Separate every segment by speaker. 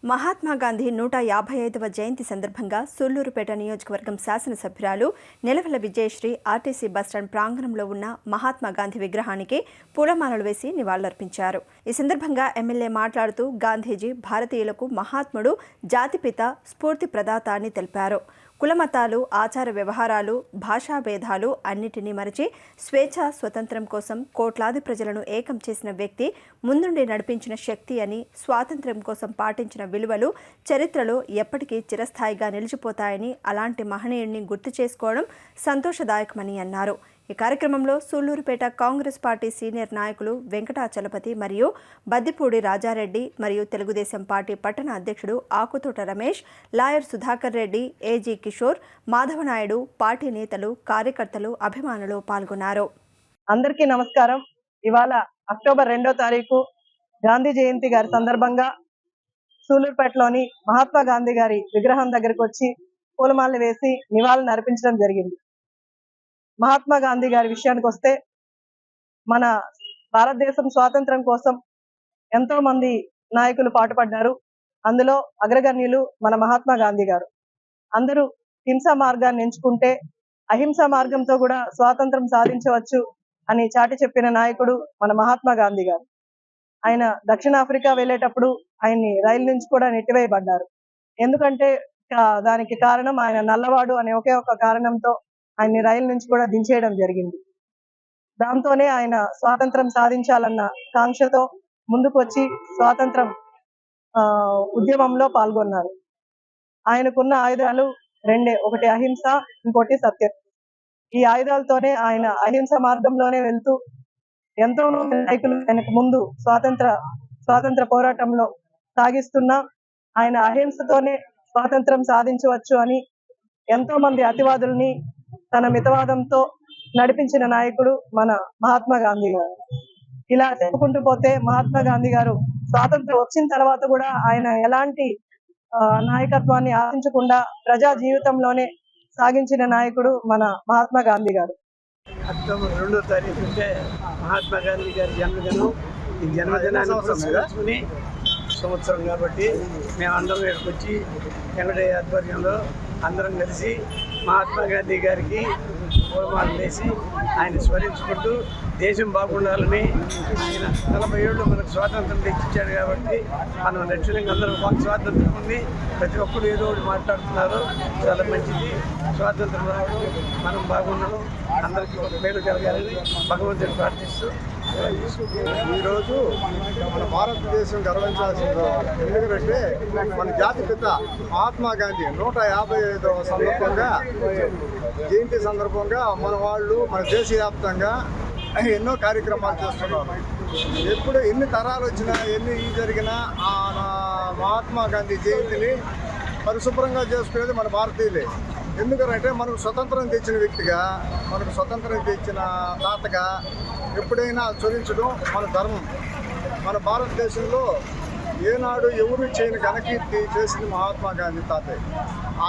Speaker 1: మహాత్మా గాంధీ 155వ జయంతి సందర్భంగా సూళ్లూరుపేట నియోజకవర్గం శాసనసభ్యురాలు నిలవెల విజయశ్రీ ఆర్టీసీ బస్టాండ్ ప్రాంగణంలో ఉన్న మహాత్మా గాంధీ విగ్రహానికి పూలమాలలు వేసి నివాళులర్పించారు. ఈ సందర్భంగా ఎమ్మెల్యే మాట్లాడుతూ గాంధీజీ భారతీయులకు మహాత్ముడు, జాతిపిత, స్ఫూర్తి ప్రదాత అని తెలిపారు. కులమతాలు, ఆచార వ్యవహారాలు, భాషా భేదాలు అన్నిటినీ మరచి స్వేచ్ఛ, స్వతంత్రం కోసం కోట్లాది ప్రజలను ఏకం చేసిన వ్యక్తి, ముందుండి నడిపించిన శక్తి అని, స్వాతంత్ర్యం కోసం పాటించిన విలువలు చరిత్రలో ఎప్పటికీ చిరస్థాయిగా నిలిచిపోతాయని, అలాంటి మహనీయుడిని గుర్తు చేసుకోవడం సంతోషదాయకమని అన్నారు. ఈ కార్యక్రమంలో సూళ్లూరుపేట కాంగ్రెస్ పార్టీ సీనియర్ నాయకులు వెంకటాచలపతి మరియు బద్దిపూడి రాజారెడ్డి మరియు తెలుగుదేశం పార్టీ పట్టణ అధ్యక్షుడు Akuthota Ramesh, lawyer Sudhakar Reddy, AG Kishore, Madhava Naidu, party నేతలు, కార్యకర్తలు, అభిమానులు పాల్గొన్నారు.
Speaker 2: అందరికీ నమస్కారం. ఇవాళ అక్టోబర్ 2వ తారీఖు గాంధీ జయంతి గారి సందర్భంగా సూళ్లూరుపేటలోని మహాత్మా గాంధీ గారి విగ్రహం దగ్గరకు వచ్చి పూలమాలలు వేసి నివాళులు అర్పించడం జరిగింది. మహాత్మా గాంధీ గారి విషయానికి వస్తే, మన భారతదేశం స్వాతంత్రం కోసం ఎంతో మంది నాయకులు పాటుపడ్డారు. అందులో అగ్రగణ్యులు మన మహాత్మా గాంధీ గారు. అందరూ హింసా మార్గాన్ని ఎంచుకుంటే అహింసా మార్గంతో కూడా స్వాతంత్రం సాధించవచ్చు అని చాటి చెప్పిన నాయకుడు మన మహాత్మా గాంధీ గారు. ఆయన దక్షిణాఫ్రికా వెళ్ళేటప్పుడు ఆయన్ని రైలు నుంచి కూడా నెట్టివేయబడ్డారు. ఎందుకంటే దానికి కారణం ఆయన నల్లవాడు అనే ఒకే ఒక కారణంతో ఆయన్ని రైలు నుంచి కూడా దించేయడం జరిగింది. దాంతోనే ఆయన స్వాతంత్రం సాధించాలన్న కాంక్షతో ముందుకు వచ్చి స్వాతంత్రం ఉద్యమంలో పాల్గొన్నారు. ఆయనకున్న ఆయుధాలు రెండే, ఒకటి అహింస, ఇంకోటి సత్యం. ఈ ఆయుధాలతోనే ఆయన అహింస మార్గంలోనే వెళ్తూ ఎంతో నాయకులు ఆయనకు ముందు స్వాతంత్ర పోరాటంలో సాగిస్తున్నా ఆయన అహింసతోనే స్వాతంత్రం సాధించవచ్చు అని ఎంతో మంది అతివాదుల్ని తన మితవాదంతో నడిపించిన నాయకుడు మన మహాత్మా గాంధీ గారు. ఇలా చెప్పుకుంటూ పోతే మహాత్మా గాంధీ గారు స్వాతంత్రం వచ్చిన తర్వాత కూడా ఆయన ఎలాంటి నాయకత్వాన్ని ఆశించకుండా ప్రజా జీవితంలోనే సాగించిన నాయకుడు మన మహాత్మా గాంధీ గారు.
Speaker 3: అక్టోబర్ 2వ తారీఖు అంటే మహాత్మా గాంధీ గారి జన్మదినం. ఈ జన్మదినాన్ని పురస్కరించుకుని సంవత్సరం కాబట్టి మేమందరం ఇక్కడికి వచ్చి వెంకటయ్య ఆధ్వర్యంలో అందరం కలిసి మహాత్మా గాంధీ గారికి పూలమాలలు వేసి ఆయన స్మరించుకుంటూ దేశం బాగుండాలని, ఆయన 40 ఏళ్ళు మనకు స్వాతంత్రం తెచ్చిచ్చాడు కాబట్టి మనం లక్ష్యంగా అందరం స్వాతంత్రం ఉంది. ప్రతి ఒక్కరు ఏదో ఒకటి మాట్లాడుతున్నారు. చాలా మంచిది. స్వాతంత్రం రావడం, మనం బాగుండడం, అందరికీ ఒక పేరు కలగాలని భగవంతుని ప్రార్థిస్తూ
Speaker 4: ఈరోజు మన భారతదేశం గర్వించాల్సింది. ఎందుకంటే మన జాతిపిత మహాత్మా గాంధీ 155వ సందర్భంగా జయంతి సందర్భంగా మన వాళ్ళు మన దేశవ్యాప్తంగా ఎన్నో కార్యక్రమాలు చేస్తున్నారు. ఎప్పుడు ఎన్ని తరాలు వచ్చినా ఎన్ని జరిగినా ఆ మహాత్మా గాంధీ జయంతిని పరిశుభ్రంగా చేసుకునేది మన భారతీయులే. ఎందుకంటే మనకు స్వతంత్రం తెచ్చిన వ్యక్తిగా, మనకు స్వతంత్రం తెచ్చిన తాతగా ఎప్పుడైనా చరించడం మన ధర్మం. మన భారతదేశంలో ఏనాడు ఎవరు చేయని ఘనకీర్తి చేసింది మహాత్మా గాంధీ తాతయ్య.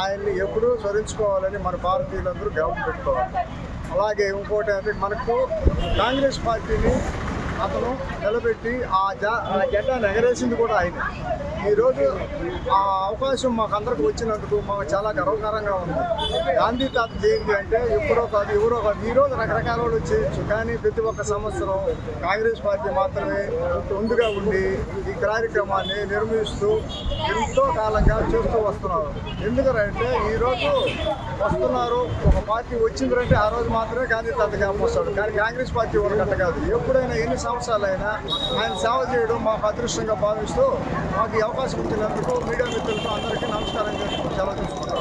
Speaker 4: ఆయన్ని ఎప్పుడూ స్మరించుకోవాలని మన భారతీయులందరూ గౌరవం పెట్టుకోవాలి. అలాగే ఇంకోటి అంటే మనకు కాంగ్రెస్ పార్టీని అతను నిలబెట్టి ఆ జెండాను ఎగరేసింది కూడా ఆయన. ఈరోజు ఆ అవకాశం మాకు అందరికి వచ్చినందుకు మాకు చాలా గర్వకారంగా ఉంది. గాంధీ తాత జయంతి అంటే ఎప్పుడో కాదు, ఎవరో కాదు. ఈరోజు రకరకాల వాళ్ళు చేయొచ్చు, కానీ ప్రతి ఒక్క సంవత్సరం కాంగ్రెస్ పార్టీ మాత్రమే ముందుగా ఉండి ఈ కార్యక్రమాన్ని నిర్వహిస్తూ ఎంతో కాలంగా చేస్తూ వస్తున్నారు. ఎందుకంటే ఈరోజు వస్తున్నారు, ఒక పార్టీ వచ్చిందంటే ఆ రోజు మాత్రమే గాంధీ తాత జ్ఞాపకం వస్తాడు. కానీ కాంగ్రెస్ పార్టీ వరకట్ట కాదు. ఎప్పుడైనా ఎన్ని సంవత్సరాలైనా ఆయన సేవ చేయడం మాకు అదృష్టంగా భావిస్తూ మాకు ఈ అవకాశం ఇచ్చినందుకు మీడియా మిత్రులతో అందరికీ నమస్కారం చేసుకుంటూ సెలవు తీసుకుంటాం.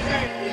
Speaker 5: Hey!